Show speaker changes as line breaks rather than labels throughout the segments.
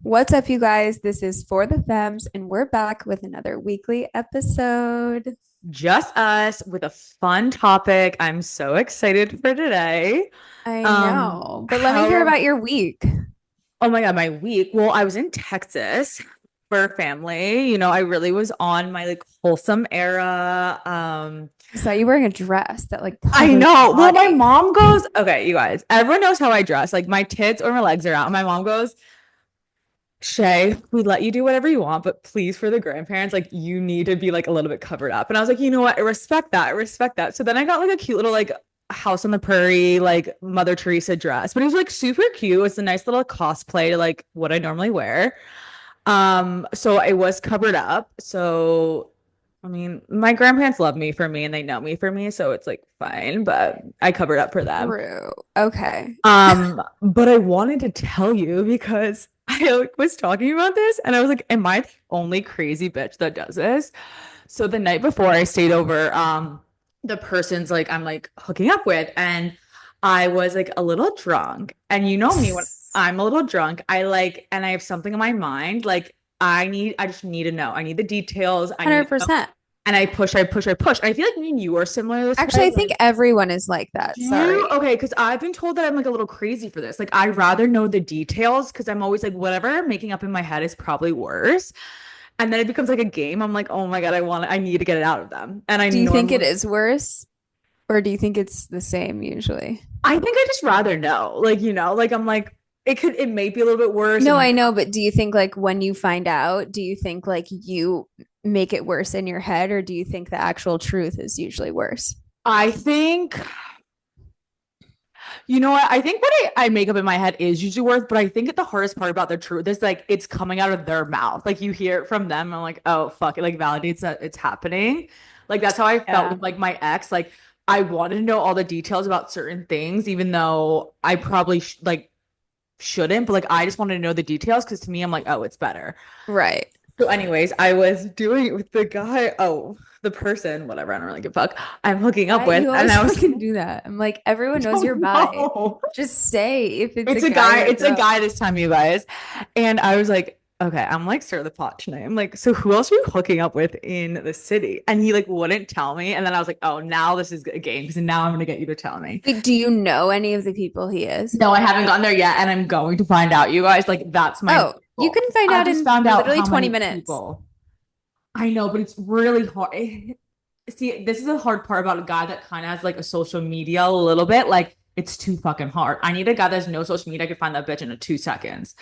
What's up, you guys? This is For the Femmes, and we're back with another weekly episode.
Just us with a fun topic. I'm so excited for today.
I know, but let me hear
How,
about your week.
oh my God, my week. Well, I was in Texas for family. I really was on my like wholesome era.
I saw you wearing a dress that like
I
covered your
know. Well, my
body.
mom goes, okay, you guys, everyone knows how I dress. Like my tits or my legs are out. My mom goes, Shay, we let you do whatever you want, but please, for the grandparents, like you need to be like a little bit covered up. And I was like, you know what? I respect that. I respect that. So then I got like a cute little like house on the prairie, like Mother Teresa dress, but it was like super cute. It's a nice little cosplay to like what I normally wear. So I was covered up. So I mean, my grandparents love me for me and they know me for me, so it's like fine, but I covered up for them.
True. Okay.
But I wanted to tell you because I like, was talking about this and I was like, am I the only crazy bitch that does this? So the night before I stayed over, the person's like I'm like hooking up with, and I was like a little drunk. And you know me when I'm a little drunk, I like and I have something in my mind, like I just need to know. I need the details. I need to know.
100%.
And I push, I push, I push. I feel like me and you are similar this
Actually,
way.
I think
Like
everyone is like that.
you?
Sorry.
Okay, because I've been told that I'm like a little crazy for this. Like, I'd rather know the details because I'm always like, whatever I'm making up in my head is probably worse. And then it becomes like a game. I'm like, oh my God, I need to get it out of them. And I
Do you think it
normally,
is worse, or do you think it's the same usually?
I think I just rather know. Like, like I'm like, it may be a little bit worse. It
No, I
might,
know, but do you think like when you find out, do you think like you make it worse in your head, or do you think the actual truth is usually worse?
I think, you know what? I think what I make up in my head is usually worse, but I think the hardest part about the truth is like it's coming out of their mouth. Like you hear it from them, and I'm like, oh fuck, it like validates that it's happening. Like that's how I felt
Yeah.
with like my ex. Like I wanted to know all the details about certain things, even though I probably like shouldn't, but like I just wanted to know the details because to me, I'm like, oh, it's better.
Right.
So, anyways, I was doing it with the guy, the person, whatever, I don't really give a fuck. I'm hooking up
Why
with,
you
and
always
I was
fucking do that? I'm like,
I
everyone knows your
don't
bi.
know.
Just say if it's a
It's a
guy
guy.
or a
It's a
girl.
guy this time, you guys. And I was like, okay, I'm like stir the pot tonight. I'm like, so who else are you hooking up with in the city? And he like wouldn't tell me. And then I was like, oh, now this is a game because now I'm gonna get you to tell me.
Wait, do you know any of the people he is?
No, I haven't gotten there yet, and I'm going to find out, you guys. Like, that's my
Oh, you
goal.
can find
I
out
just
in
found out
literally
how
20
many
minutes.
people. I know, but it's really hard. See, this is the hard part about a guy that kind of has like a social media a little bit. Like, it's too fucking hard. I need a guy that has no social media. I could find that bitch in a 2 seconds.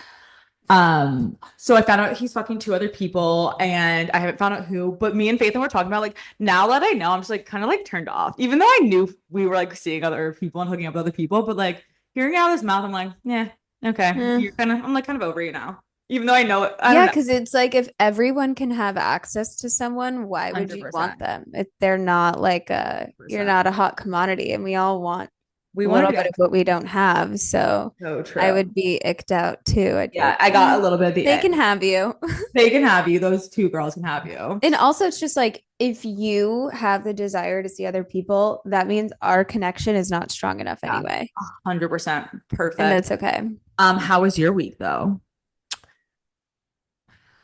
So I found out he's fucking two other people, and I haven't found out who, but me and Faith were talking about like now that I know, I'm just like kind of like turned off. Even though I knew we were like seeing other people and hooking up with other people, but like hearing out of his mouth, I'm like, yeah, okay.
Eh.
I'm like kind of over you now. Even though I know it, I don't
Yeah,
know.
because it's like if everyone can have access to someone, why would you want
100%.
them? If they're not like you're
100%.
not a hot commodity, and we all want
We
a
want
little
to
bit
do
of what we don't have. So
so
I
true.
would be icked out too. I'd be
Yeah,
like,
I got a little bit of the
they can
egg.
have you.
They can have you. Those two girls can have you.
And also, it's just like if you have the desire to see other people, that means our connection is not strong enough
Yeah,
anyway.
100%.
And
Perfect.
that's okay.
How was your week though?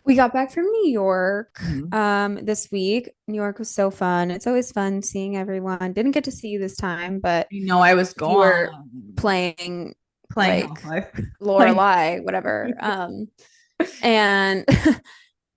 We got back from New York
Mhm.
this week. New York was so fun. It's always fun seeing everyone. Didn't get to see you this time, but
You know, I was
you were
gone
playing
playing
like
Half-Life. Playing.
Lorelai, whatever. And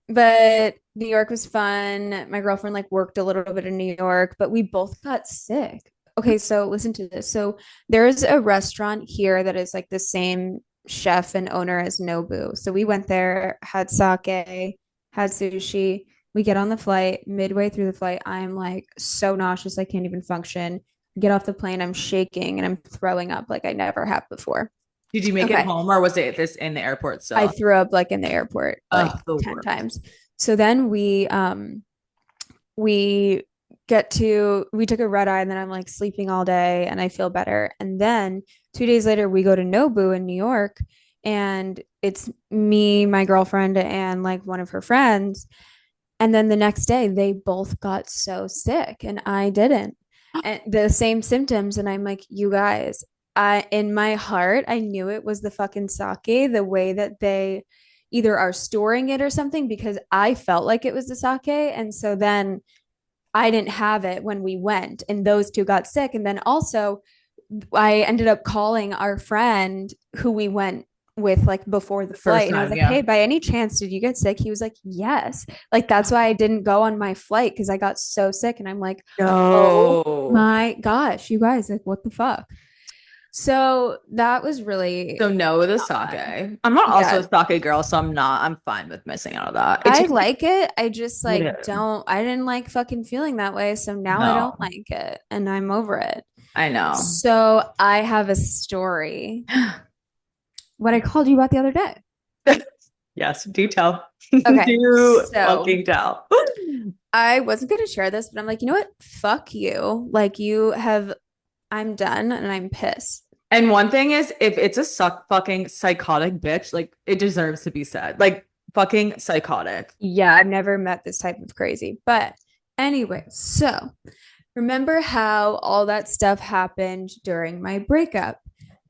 but New York was fun. My girlfriend like worked a little bit in New York, but we both got sick. Okay, so listen to this. So there's a restaurant here that is like the same chef and owner as Nobu. So we went there, had sake, had sushi. We get on the flight. Midway through the flight, I'm like so nauseous, I can't even function. Get off the plane, I'm shaking and I'm throwing up like I never have before.
Did you make it
Okay.
home or was it this in the airport
I
still?
threw up like in the airport like
Ugh, the
10
worst.
times. So then we we took a red eye and then I'm like sleeping all day and I feel better. And then 2 days later we go to Nobu in New York and it's me, my girlfriend, and like one of her friends. And then the next day they both got so sick and I didn't. And the same symptoms. And I'm like, you guys, I in my heart, I knew it was the fucking sake, the way that they either are storing it or something because I felt like it was the sake. And so then I didn't have it when we went, and those two got sick. And then also, I ended up calling our friend who we went with like before the
First
flight. And I was
time,
like,
yeah.
hey, by any chance, did you get sick? He was like, yes. Like, that's why I didn't go on my flight because I got so sick. And I'm like, oh
No.
my gosh, you guys, like, what the fuck? So that was really
So no with a
not fun.
sake. I'm not also
Yeah.
a sake girl, so I'm fine with missing out on that. It
I
takes
like it. I just like
yeah.
I didn't like fucking feeling that way. So now I don't
No,
like it and I'm over it.
I know.
So I have a story. What I called you about the other day.
Yes, do tell.
Okay.
Do
So
fucking tell.
I wasn't going to share this, but I'm like, you know what? Fuck you. Like, I'm done and I'm pissed.
And one thing is, if it's a fucking psychotic bitch, like it deserves to be said. Like fucking psychotic.
Yeah, I've never met this type of crazy. But anyway, so remember how all that stuff happened during my breakup?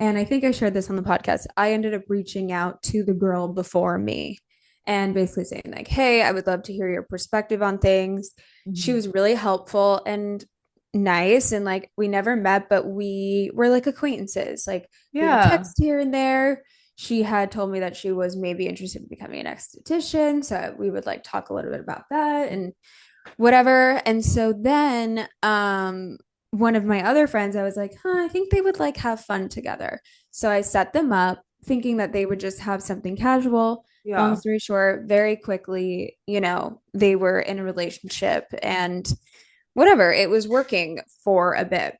And I think I shared this on the podcast. I ended up reaching out to the girl before me and basically saying, like, hey, I would love to hear your perspective on things. She
Mhm.
was really helpful and nice. And like, we never met, but we were like acquaintances. Like, we would
Yeah.
text here and there. She had told me that she was maybe interested in becoming an esthetician. So we would like talk a little bit about that. And whatever. And so then one of my other friends, I was like, huh, I think they would like have fun together. So I set them up thinking that they would just have something casual. Long
Yeah.
story short, very quickly, they were in a relationship and whatever, it was working for a bit.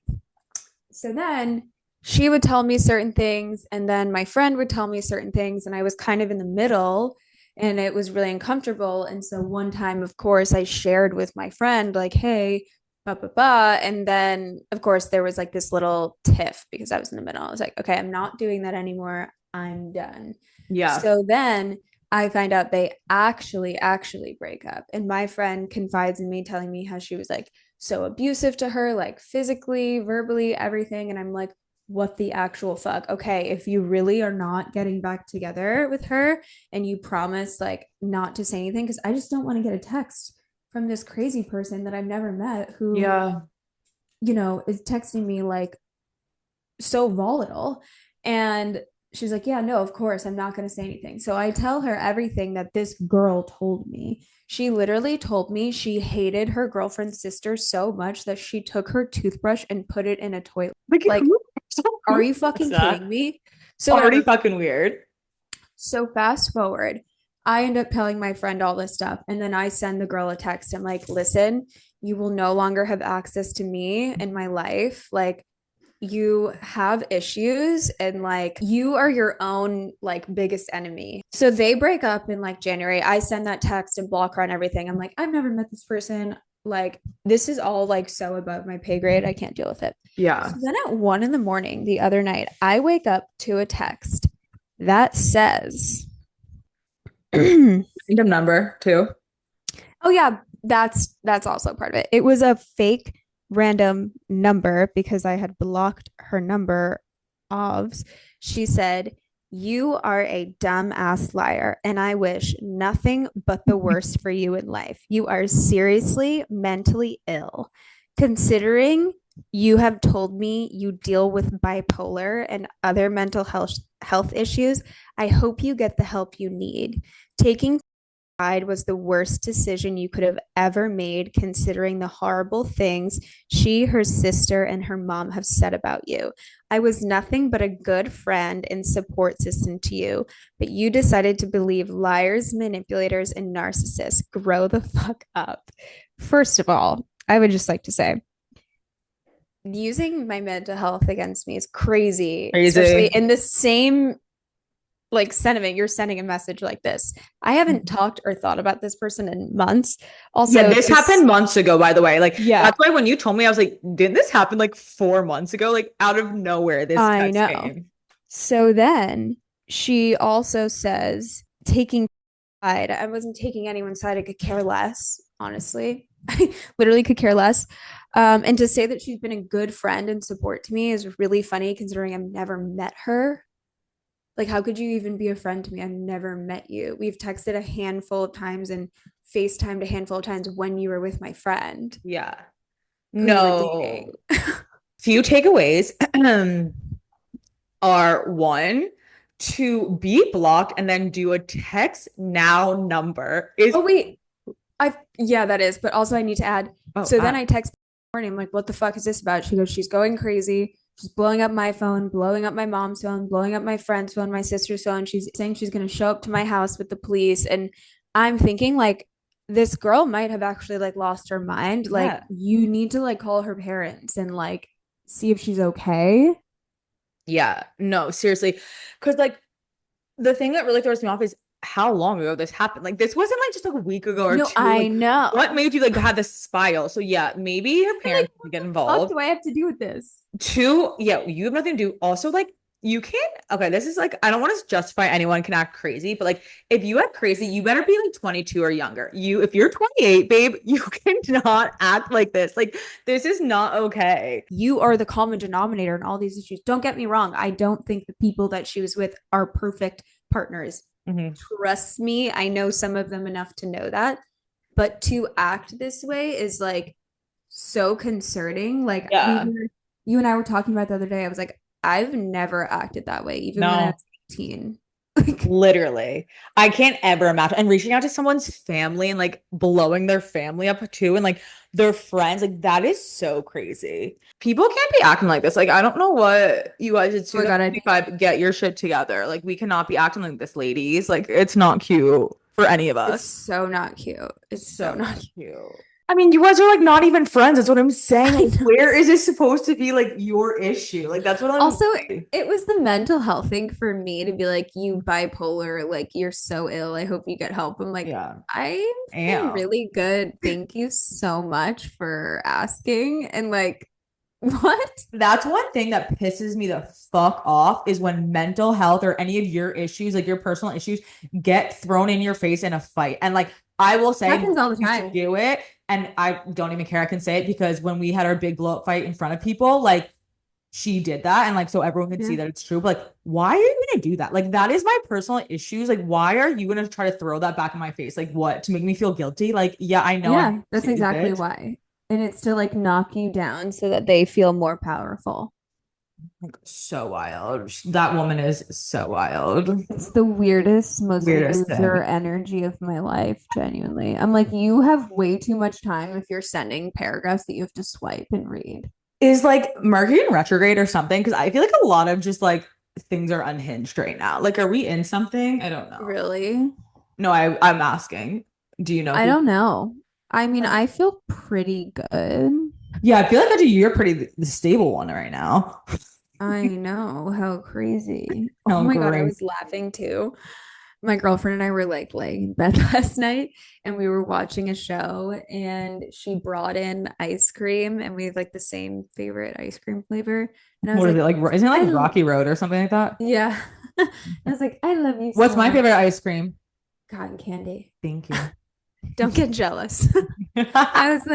So then she would tell me certain things, and then my friend would tell me certain things, and I was kind of in the middle, and it was really uncomfortable. And so one time, of course, I shared with my friend, like, hey, blah, blah, blah. And then, of course, there was like this little tiff because I was in the middle. I was like, okay, I'm not doing that anymore. I'm done.
Yeah.
So then I find out they actually break up. And my friend confides in me, telling me how she was like so abusive to her, like physically, verbally, everything. And I'm like, what the actual fuck? Okay, if you really are not getting back together with her and you promise like not to say anything, because I just don't want to get a text from this crazy person that I've never met who,
Yeah.
is texting me like so volatile. And she's like, yeah, no, of course, I'm not going to say anything. So I tell her everything that this girl told me. She literally told me she hated her girlfriend's sister so much that she took her toothbrush and put it in a toilet.
Like
Like, are
who
you
does
fucking
that?
kidding me? So,
Already
whatever.
fucking weird.
So, fast forward, I end up telling my friend all this stuff. And then I send the girl a text. I'm like, listen, you will no longer have access to me in my life. Like, you have issues and like you are your own like biggest enemy. So they break up in like January. I send that text and block her on everything. I'm like, I've never met this person. Like, this is all like so above my pay grade. I can't deal with it. So
Yeah.
then at 1 in the morning the other night, I wake up to a text that says, oh
Random number too.
yeah, that's also part of it. It was a fake random number because I had blocked her number of. She said, you are a dumbass liar, and I wish nothing but the worst for you in life. You are seriously mentally ill. Considering you have told me you deal with bipolar and other mental health issues, I hope you get the help you need. Taking was the worst decision you could have ever made, considering the horrible things she, her sister, and her mom have said about you. I was nothing but a good friend and support system to you, but you decided to believe liars, manipulators, and narcissists. Grow the fuck up. First of all, I would just like to say, using my mental health against me is crazy, especially
Crazy.
in the same like sentiment. You're sending a message like this. I haven't talked or thought about this person in months.
Yeah,
Also,
this
this,
happened months ago, by the way. Like
yeah,
that's why when you told me, I was like, didn't this happen like 4 months ago? Like out of nowhere, this
I
text
know.
came.
So then she also says, taking side. I wasn't taking anyone's side. I could care less, honestly. I literally could care less. And to say that she's been a good friend and support to me is really funny considering I've never met her. Like, how could you even be a friend to me? I've never met you. We've texted a handful of times and FaceTimed a handful of times when you were with my friend
Yeah.
who you were dating.
No. Few takeaways are one, to be blocked and then do a text now number is
Oh, wait. Yeah, that is. But also, I need to add.
oh
So then I text her morning. I'm like, what the fuck is this about? She goes, she's going crazy. She's blowing up my phone, blowing up my mom's phone, blowing up my friend's phone, my sister's phone. She's saying she's going to show up to my house with the police. And I'm thinking, like, this girl might have actually like lost her mind. Like,
yeah.
you need to like call her parents and like see if she's okay.
Yeah. No, seriously. Because like the thing that really throws me off is how long ago this happened. Like this wasn't like just like a week ago or
No,
two.
I
Like what
know.
made you like have this spiral? So yeah, maybe your
And like,
parents
what
get
the fuck
involved.
do I have to do with this?
Two, yeah, you have nothing to do. Also, like you can't. Okay, this is like I don't want to justify anyone can act crazy, but like if you act crazy, you better be like 22 or younger. If you're 28, babe, you cannot act like this. Like this is not okay.
You are the common denominator in all these issues. Don't get me wrong. I don't think the people that she was with are perfect partners.
Mhm.
Trust me, I know some of them enough to know that. But to act this way is like so concerning. Like
Yeah.
you and I were talking about the other day. I was like, I've never acted that way, even when I
No.
was 18. Like,
Literally. I can't ever imagine. And reaching out to someone's family and like blowing their family up too and like their friends, like that is so crazy. People can't be acting like this. Like, I don't know what you guys, it's
oh my God,
2025, get your shit together. Like, we cannot be acting like this, ladies. Like, it's not cute for any of
it's
us.
so not cute. It's so
So
not
not cute. I mean, you guys are like not even friends. That's what I'm saying. Like, where is this supposed to be like your issue? Like, that's what I'm.
Also, it was the mental health thing for me to be like, you bipolar, like you're so ill. I hope you get help. I'm like,
Yeah.
I'm feeling
Damn.
really good. Thank you so much for asking. And like, what?
That's one thing that pisses me the fuck off is when mental health or any of your issues, like your personal issues, get thrown in your face in a fight. And like I will say,
Happens all the
used to
time.
do it, and I don't even care. I can say it because when we had our big blow up fight in front of people, like she did that, and like so everyone could see
Yeah.
that it's true. But like, why are you gonna do that? Like that is my personal issues. Like, why are you gonna try to throw that back in my face? Like, what to make me feel guilty? Like, yeah, I know I'm
Yeah, that's exactly
stupid.
why. And it's to like knock you down so that they feel more powerful.
Like so wild. That woman is so wild.
It's the weirdest, most
Weirdest
loser
thing.
energy of my life, genuinely. I'm like, you have way too much time if you're sending paragraphs that you have to swipe and read.
Is like Mercury in retrograde or something? Because I feel like a lot of just like things are unhinged right now. Like, are we in something? I don't know.
Really?
No, I'm asking. Do you know if
I
we
don't know. I mean, I feel pretty good.
Yeah, I feel like you're pretty the stable one right now.
I know how crazy. Oh
Oh,
my God, I
great.
was laughing too. My girlfriend and I were like laying in bed last night and we were watching a show and she brought in ice cream and we have like the same favorite ice cream flavor. And I was
What is it
like,
like? Isn't it
I,
like Rocky Road or something like that?
yeah. I was like, I love you
What's
so
my
much.
favorite ice cream?
Cotton candy.
Thank you.
Don't get jealous. I was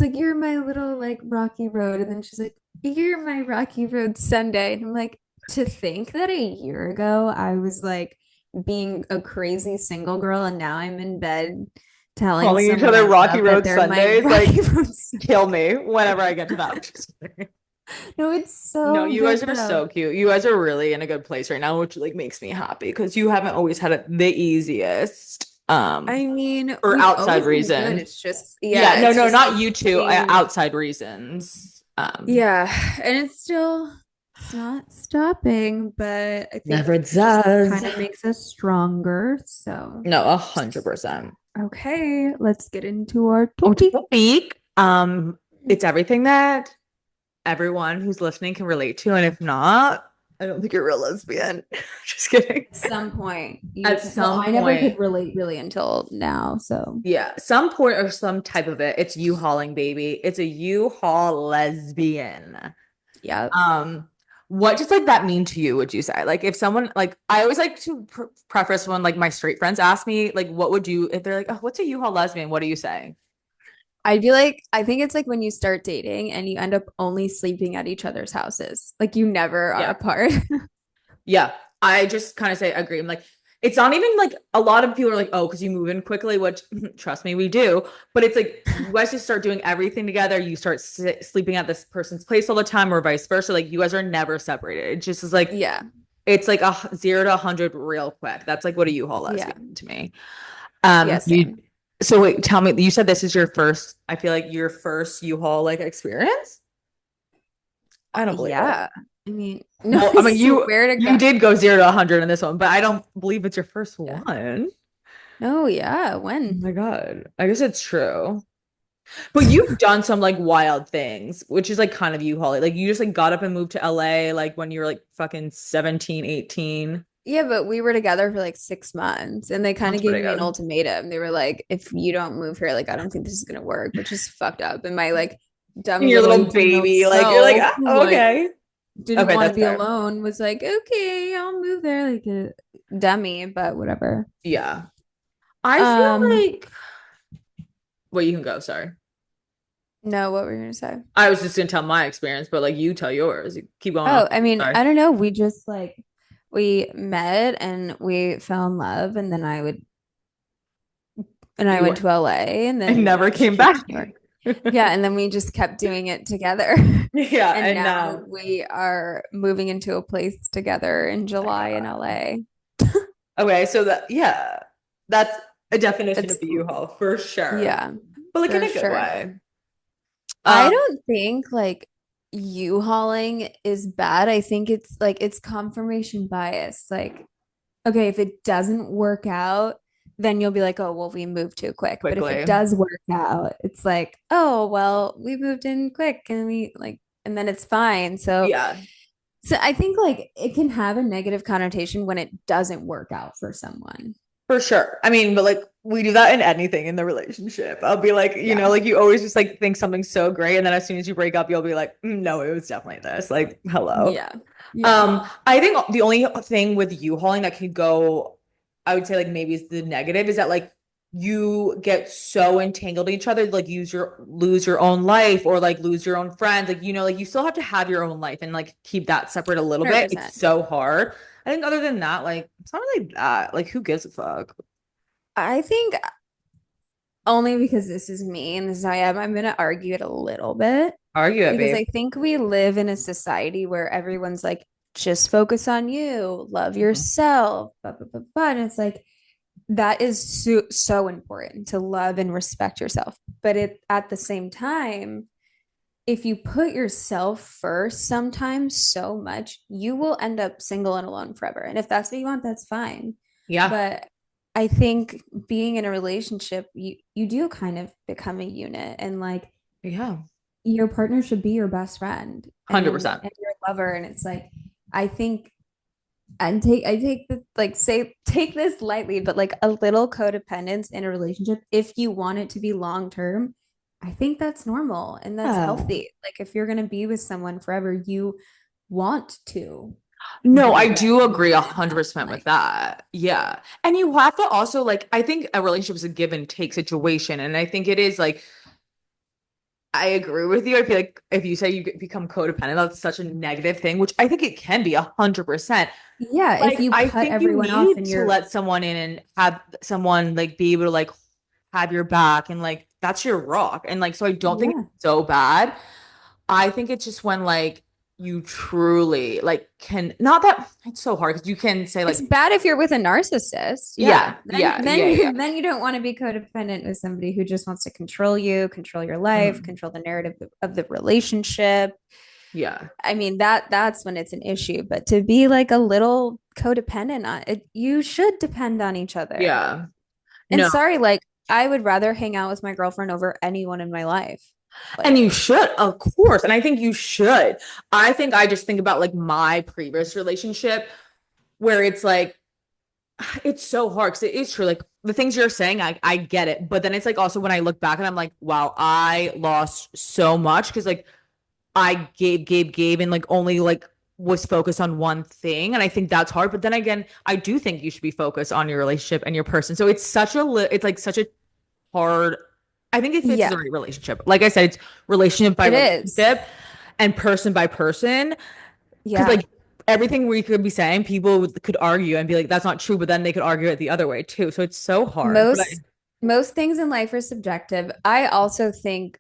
like, you're my little like Rocky Road. And then she's like, you're my Rocky Road Sunday. And I'm like, to think that a year ago I was like being a crazy single girl and now I'm in bed telling
Calling each
someone
other
I
Rocky
love that
Road
they're my
Sundays,
Rocky
like
Road
kill
Sunday.
me whenever I get to that. Just kidding.
No, it's
No,
so
you
good
guys are
though.
so cute. You guys are really in a good place right now, which like makes me happy because you haven't always had it the easiest.
I mean,
For
we've
outside
always been good.
reasons.
It's just,
Yeah,
yeah,
no,
it's
no,
just
not
like
you two.
being,
Outside reasons.
yeah, and it's not stopping, but I
Never
think it just
does.
kind of makes us stronger. So,
No, 100%.
okay, let's get into our
Oh,
topic.
week. It's everything that everyone who's listening can relate to, and if not, I don't think you're a real lesbian. Just kidding.
At some point, you
At
can. Well,
some
I never
point,
could relate really until now. So,
yeah, some point or some type of it. It's U-hauling, baby. It's a U-haul lesbian.
yeah,
Um, what does like that mean to you, would you say? Like if someone like I always like to preface when like my straight friends ask me like what would you if they're like, "Oh, what's a U-haul lesbian?" What are you saying?
I'd be like, I think it's like when you start dating and you end up only sleeping at each other's houses. Like you never are
Yeah.
apart.
Yeah. I just kind of say agree. I'm like, it's not even like a lot of people are like, oh, because you move in quickly, which trust me, we do. But it's like you guys just start doing everything together. You start sleeping at this person's place all the time, or vice versa. Like you guys are never separated. It just is like
Yeah.
it's like a 0 to 100 real quick. That's like what a U-Haul
Yeah.
lesbian to me.
Yeah,
You
same.
so wait, tell me, you said this is your first, I feel like your first U-Haul like experience? I don't believe it.
Yeah. I mean, no,
Well, I
I
mean,
swear to
you
God.
did go 0 to 100 in this one, but I don't believe it's your first
Yeah.
one.
No, yeah.
Oh
When?
my God. I guess it's true. But you've done some like wild things, which is like kind of you, Holly. Like you just like got up and moved to LA like when you were like fucking 17, 18.
Yeah, but we were together for like 6 months and they kind of
That's
gave
pretty
me an
good.
ultimatum. They were like, if you don't move here, like, I don't think this is gonna work, which is fucked up. And my like
And
dumb
your
little
little
18-year-old
baby, like you're like,
self
ah,
who like
okay.
didn't
Okay,
want to
that's
be
fair.
alone was like, okay, I'll move there like a dummy, but whatever.
Yeah. I feel
Um,
like, well, you can go, sorry.
no, what were you gonna say?
I was just gonna tell my experience, but like you tell yours. Keep going on.
Oh, I mean,
Sorry.
I don't know. We just like we met and we fell in love, and I
You
went
were
to LA, and
and
then
never
she
came
came
back.
to New York. Yeah, and then we just kept doing it together.
Yeah,
And
and
now
now,
we are moving into a place together in
oh my
July in
God.
LA.
Okay, so that yeah, that's a definition of
It's
the U-Haul for sure,
yeah,
but like in
for
a good
sure.
way.
I
Um,
don't think like U-hauling is bad. I think it's like it's confirmation bias. Like, okay, if it doesn't work out, then you'll be like, oh, well, we moved too quick. But if it
quickly.
does work out, it's like, oh, well, we moved in quick and we like, and then it's fine.
Yeah,
So I think like it can have a negative connotation when it doesn't work out for someone.
for sure. I mean, but like we do that in anything in the relationship. I'll be like,
Yeah.
like you always just like think something's so great, and then as soon as you break up, you'll be like, no, it was definitely this. Like, hello.
Yeah. Yeah.
I think the only thing with U-hauling that could go, I would say like maybe is the negative is that like you get so entangled in each other, like lose your own life or like lose your own friends. Like, like you still have to have your own life and like keep that separate a little bit. It's
100%.
so hard. I think other than that, like it's not really that. Like, who gives a fuck?
I think only because this is me and this is how I am, I'm going to argue it a little bit
Argue it,
because
babe.
I think we live in a society where everyone's like, just focus on you, love
Mhm.
yourself, blah, blah, blah, blah. And it's like, that is so important to love and respect yourself. But at the same time, if you put yourself first sometimes so much, you will end up single and alone forever. And if that's what you want, that's fine.
Yeah.
But I think being in a relationship, you do kind of become a unit and like
Yeah.
your partner should be your best friend and
100%.
your lover. And it's like I think and I take this like say take this lightly, but like a little codependence in a relationship, if you want it to be long term, I think that's normal and that's
Yeah.
healthy. Like if you're gonna be with someone forever, you want to
No,
be
I
with
do agree
them.
a
And
hundred
not,
percent with
like
that. Yeah. And you have to also like, I think a relationship is a give and take situation. And I think it is like, I agree with you. I feel like if you say you become codependent, that's such a negative thing, which I think it can be 100%.
yeah, if
Like,
you
I
cut
think you
everyone off
need
and
to
you're
let someone in and have someone like be able to like have your back and like that's your rock. And like, so I don't think
yeah,
it's so bad. I think it's just when like you truly like can not that it's so hard because you can say
it's
like
bad if you're with a narcissist. Yeah.
yeah, yeah, yeah, yeah.
Then you don't want to be codependent with somebody who just wants to control you, control your life,
Mm,
control the narrative of the relationship.
yeah.
I mean that's when it's an issue, but to be like a little codependent on it, you should depend on each other.
Yeah.
And
No.
sorry, like I would rather hang out with my girlfriend over anyone in my life.
And
Like,
you should, of course. And I think you should. I think I just think about like my previous relationship where it's like it's so hard because it is true. Like the things you're saying, I get it. But then it's like also when I look back and I'm like, wow, I lost so much because like I gave, and like only like was focused on one thing. And I think that's hard. But then again, I do think you should be focused on your relationship and your person. So it's like such a hard, I think if it's
yeah,
the right relationship, like I said, it's relationship by
it is.
relationship and person by person. Cause
Yeah.
like everything we could be saying, people could argue and be like, that's not true, but then they could argue it the other way too. So it's so hard. But I,
Most things in life are subjective. I also think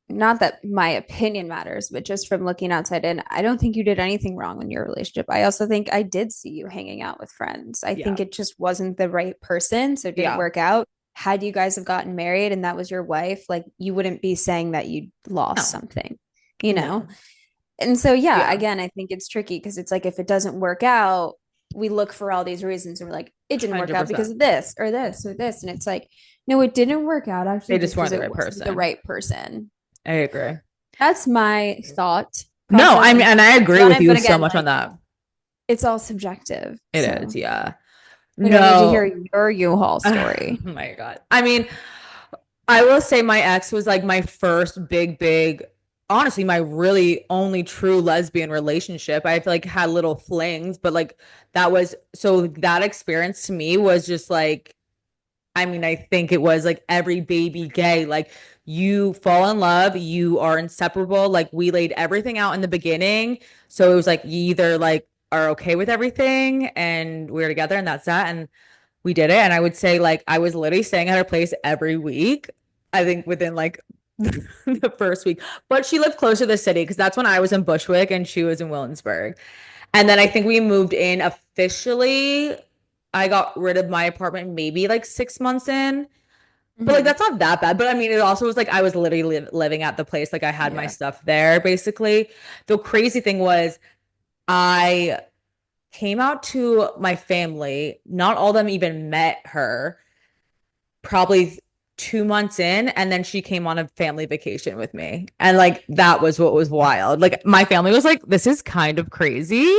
not that my opinion matters, but just from looking outside in, I don't think you did anything wrong in your relationship. I also think I did see you hanging out with friends. I
yeah,
think it just wasn't the right person, so it didn't
yeah,
work out. Had you guys have gotten married and that was your wife, like you wouldn't be saying that you lost
no,
something, you know?
no,
And so, yeah,
yeah,
again, I think it's tricky because it's like if it doesn't work out, we look for all these reasons and we're like, it didn't work out because
100%.
of this or this or this. And it's like, no, it didn't work out actually
They
just
just weren't
because
the
it
right
wasn't the
person.
right person.
I agree.
That's my thought
No, I
process
mean, and I agree
on
with
it.
you
But
so
again,
much on
like
that.
it's all subjective.
It is,
So
yeah.
anyway, did you hear
No.
your U-Haul
Oh
story?
my God. I mean, I will say my ex was like my first honestly, my really only true lesbian relationship. I've like had little flings, but like that was so that experience to me was just like, I mean, I think it was like every baby gay, like you fall in love, you are inseparable. Like we laid everything out in the beginning. So it was like you either like are okay with everything and we're together and that's that. And we did it. And I would say like I was literally staying at her place every week. I think within like the first week. But she lived closer to the city because that's when I was in Bushwick and she was in Williamsburg. And then I think we moved in officially. I got rid of my apartment maybe like 6 months in. But like
Mm-hmm.
that's not that bad. But I mean, it also was like I was literally living at the place. Like I had my
Yeah.
stuff there basically. The crazy thing was I came out to my family. Not all of them even met her. Probably 2 months in, and then she came on a family vacation with me. And like that was what was wild. Like my family was like, this is kind of crazy.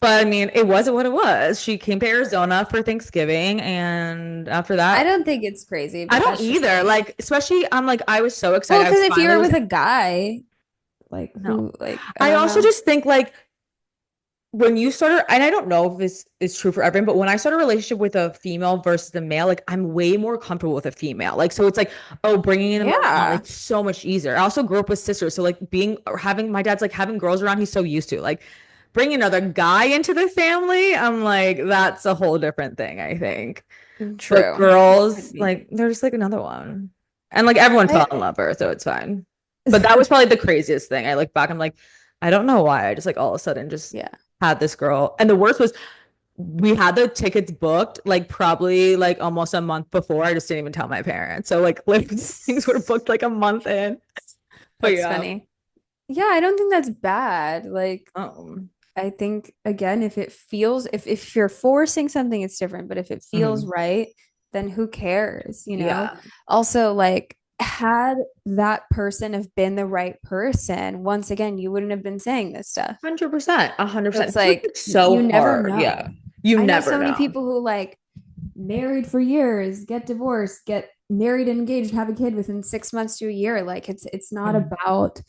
But I mean, it wasn't what it was. She came to Arizona for Thanksgiving, and after
I
that,
don't think it's crazy,
I
but
don't
that's just
either.
me.
Like, especially I'm like, I was so
Well,
excited. I
because if you
finally
were
was
with a guy, like
no.
who, like, I
I
don't
also
know.
just think like when you start, and I don't know if this is true for everyone, but when I start a relationship with a female versus a male, like I'm way more comfortable with a female. Like, so it's like, oh, bringing them around,
Yeah.
it's so much easier. I also grew up with sisters. So, like, being or having my dad's like having girls around, he's so used to. Like, bringing another guy into the family, I'm like, that's a whole different thing, I think. But
True. Could
girls,
be.
like, they're just like another one. And like everyone fell
I,
in love with her, so it's fine. But that was probably the craziest thing. I look back, I'm like, I don't know why. I just like all of a sudden just
yeah.
had this girl. And the worst was we had the tickets booked like probably like almost a month before. I just didn't even tell my parents. So like things were booked like a month in. But
That's
yeah.
funny. Yeah, I don't think that's bad. Like,
Um,
I think again, if it feels if you're forcing something, it's different. But if it feels
mhm.
right, then who cares, you know?
Yeah.
Also, like, had that person have been the right person, once again, you wouldn't have been saying this stuff.
100%.
So
100%.
it's
It's
like
like so
you never
hard. Yeah.
know.
You
I know
never
so many
know.
people who like married for years, get divorced, get married and engaged, have a kid within 6 months to a year. Like it's not
Mhm.
about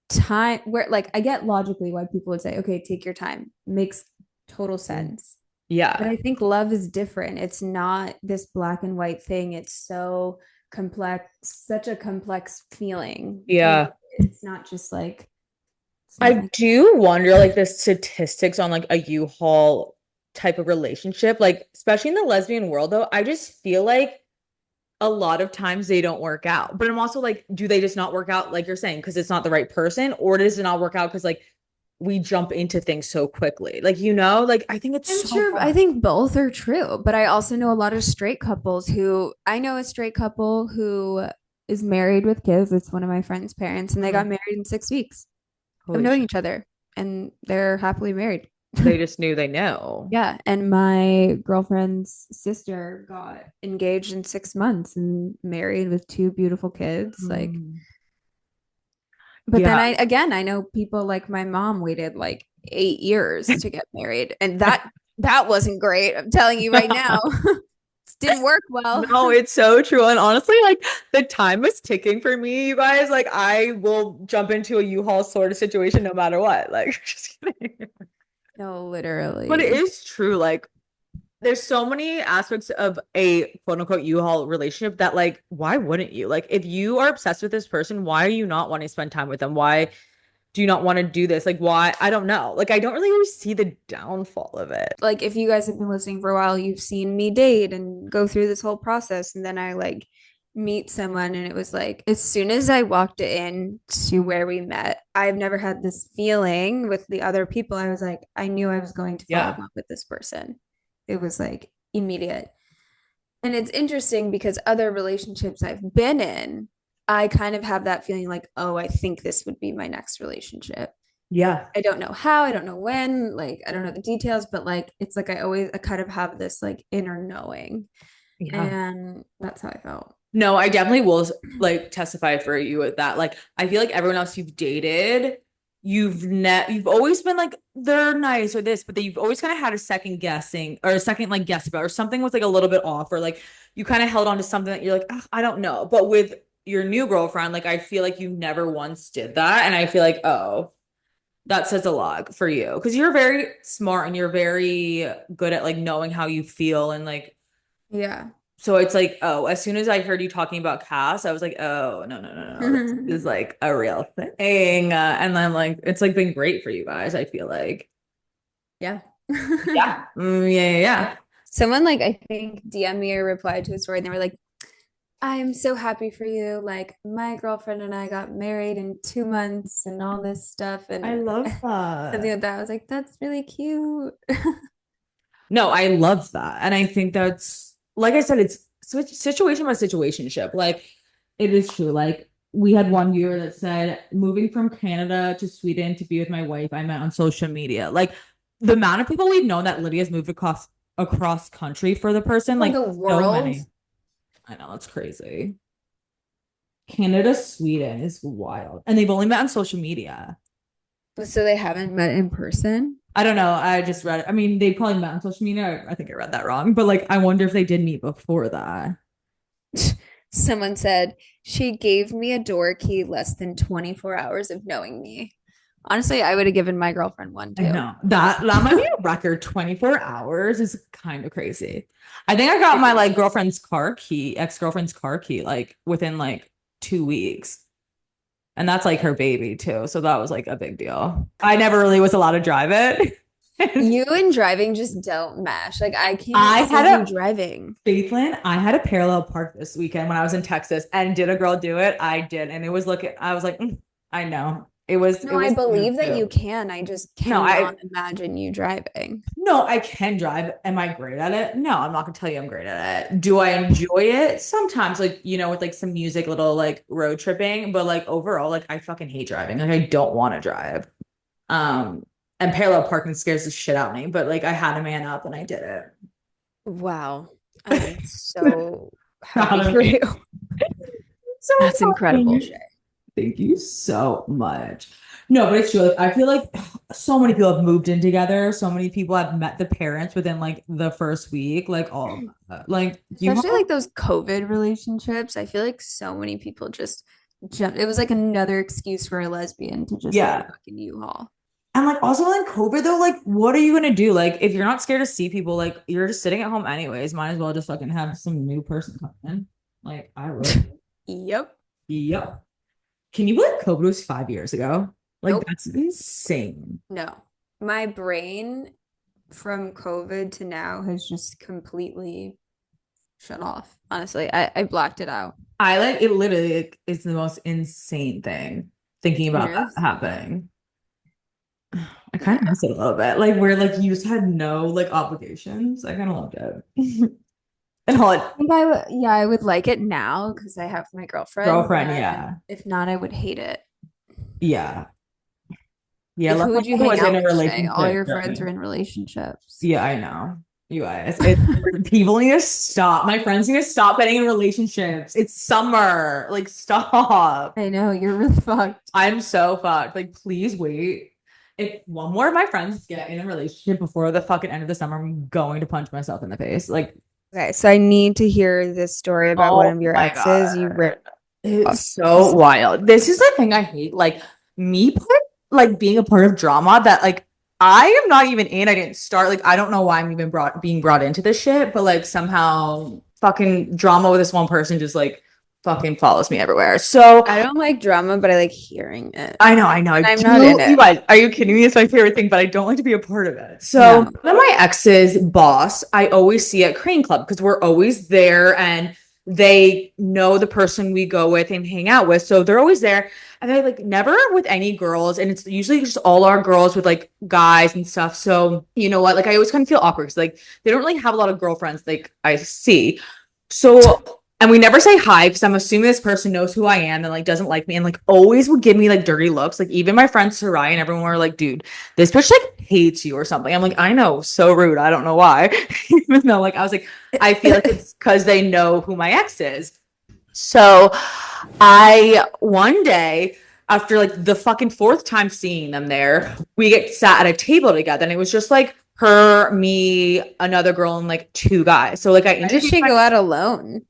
time where like I get logically why people would say, okay, take your time. Makes total sense. But
Yeah.
I think love is different. It's not this black and white thing. It's so complex, such a complex feeling. You know,
Yeah.
it's not just like it's not
I
like
do wonder like the statistics on like a U-Haul type of relationship, like especially in the lesbian world though, I just feel like a lot of times they don't work out. But I'm also like, do they just not work out like you're saying because it's not the right person, or does it not work out because like we jump into things so quickly? Like like I think it's
I'm
so
sure I
hard.
think both are true, but I also know a lot of straight couples who I know a straight couple who is married with kids. It's one of my friend's parents, and they got
Mhm.
married in 6 weeks of
Holy
knowing
shit.
each other, and they're happily married.
They just knew they know.
Yeah, and my girlfriend's sister got engaged in 6 months and married with two beautiful kids. Like,
Mm.
but then
Yeah.
I know people like my mom waited like 8 years to get married, and that wasn't great. I'm telling you right now, it didn't work well.
No, it's so true. And honestly, like the time is ticking for me, you guys. Like I will jump into a U-Haul sort of situation no matter what. Like just kidding.
No,
But it
literally.
is true. Like there's so many aspects of a quote unquote U-Haul relationship that like why wouldn't you? Like if you are obsessed with this person, why are you not wanting to spend time with them? Why do you not want to do this? Like, why? I don't know. Like, I don't really ever see the downfall of it.
Like if you guys have been listening for a while, you've seen me date and go through this whole process, and then I like meet someone, and it was like as soon as I walked in to where we met, I've never had this feeling with the other people. I was like, I knew I was going to fall in
Yeah.
love with this person. It was like immediate. And it's interesting because other relationships I've been in, I kind of have that feeling like, oh, I think this would be my next relationship.
Yeah.
I don't know how, I don't know when, like I don't know the details, but like it's like I kind of have this like inner knowing.
Yeah.
And that's how I felt.
No, I definitely will like testify for you with that. Like, I feel like everyone else you've dated, you've always been like they're nice or this, but then you've always kind of had a second guessing or a second like guess about or something was like a little bit off or like you kind of held on to something that you're like, "Ugh, I don't know." But with your new girlfriend, like I feel like you never once did that, and I feel like that says a lot for you because you're very smart and you're very good at like knowing how you feel and like
Yeah.
so it's like, oh, as soon as I heard you talking about Cass, I was like, oh, no, no, no, no. This is like a real thing. And then like it's like been great for you guys, I feel like.
Yeah.
Yeah. Yeah, yeah, yeah.
Someone like I think DM me or replied to a story and they were like, I'm so happy for you. Like my girlfriend and I got married in 2 months and all this stuff
I
and
love
something
that.
like that. I was like, that's really cute.
No, I love that. And I think that's like I said, it's situation by situationship. Like it is true. Like we had one viewer that said, moving from Canada to Sweden to be with my wife, I met on social media. Like the amount of people we've known that Lydia's moved across country for the person,
For
like
the
so
world.
many. I know that's crazy. Canada, Sweden is wild. And they've only met on social media.
So they haven't met in person.
I don't know. I just read it. I mean, they probably met on social media. I think I read that wrong. But like I wonder if they did meet before that.
Someone said she gave me a door key less than 24 hours of knowing me. Honestly, I would have given my girlfriend one
I
too.
know. That might be a record. 24 hours is kind of crazy. I think I got
It
my like
is.
girlfriend's car key, ex-girlfriend's car key, like within like 2 weeks. And that's like her baby too. So that was like a big deal. I never really was allowed to drive it.
You and driving just don't mesh. Like I can't
I
see
had
you
a
driving.
Faithlin, I had a parallel park this weekend when I was in Texas and did a girl do it? I did. And it was looking, I was like, I know. It
No, I
was
believe
smooth
that you
too.
can. I just
No,
cannot imagine you driving.
no, I can drive. Am I great at it? No, I'm not gonna tell you I'm great at it. Do I enjoy it? Sometimes, like, with like some music, little like road tripping, but like overall, like I fucking hate driving. Like I don't want to drive. Um, and parallel parking scares the shit out of me, but like I had to man up and I did
Wow. I'm
it.
so happy
Proud of
for
me.
you.
So
That's incredible,
funny.
Shay.
Thank you so much. No, but it's true. Like, I feel like so many people have moved in together. So many people have met the parents within like the first week. Like all of that. Like you
Especially like those COVID relationships. I feel like so many people just jumped. It was like another excuse for a lesbian to just get a
yeah.
fucking U-Haul.
And like also in COVID though, like what are you gonna do? Like if you're not scared to see people, like you're just sitting at home anyways, might as well just fucking have some new person come in. Like I would.
Yep.
Yep. Can you believe COVID was 5 years ago? Like
Nope.
that's insane.
No. My brain from COVID to now has just completely shut off. Honestly, I blacked it out.
I like it literally like, is the most insane thing thinking
It
about that
is.
happening. I kind of
Yeah.
miss it a little bit. Like where like you just had no like obligations. I kind of loved it. And hold
I think I would, yeah, I would like it now because I have my girlfriend,
girlfriend,
but
yeah.
if not, I would hate it.
Yeah. Yeah,
Like,
like
who would you
I
hang
was in
out
a
with, Shay? All
relationship
your friends are
during.
in relationships.
Yeah, I know. You guys, people need to stop. My friends need to stop getting in relationships. It's summer. Like, stop.
I know, you're really fucked.
I'm so fucked. Like, please wait. If one more of my friends get in a relationship before the fucking end of the summer, I'm going to punch myself in the face. Like,
Okay, so I need to hear this story about one
oh
of your
my
exes you
God.
ripped
It's
off.
so wild. This is the thing I hate. Like me like being a part of drama that like I am not even in. I didn't start. Like I don't know why I'm even being brought into this shit, but like somehow fucking drama with this one person just like fucking follows me everywhere. So
I don't like drama, but I like hearing it.
I know. I
I'm not in
do. You
it.
guys, are you kidding me? It's my favorite thing, but I don't like to be a part of it. So,
No.
one of my ex's boss, I always see at Crane Club because we're always there and they know the person we go with and hang out with. So, they're always there. And they're like never with any girls. And it's usually just all our girls with like guys and stuff. So, you know what? Like, I always kind of feel awkward because like they don't really have a lot of girlfriends like I see. So, and we never say hi because I'm assuming this person knows who I am and like doesn't like me and like always would give me like dirty looks. Like even my friends Sarai and everyone were like, dude, this bitch like hates you or something. I'm like, I know, so rude. I don't know why. Even though like I was like, I feel like it's because they know who my ex is. So I one day after like the fucking fourth time seeing them there, we get sat at a table together and it was just like her, me, another girl, and like two guys. So like I
Why did
introduced
she go out alone?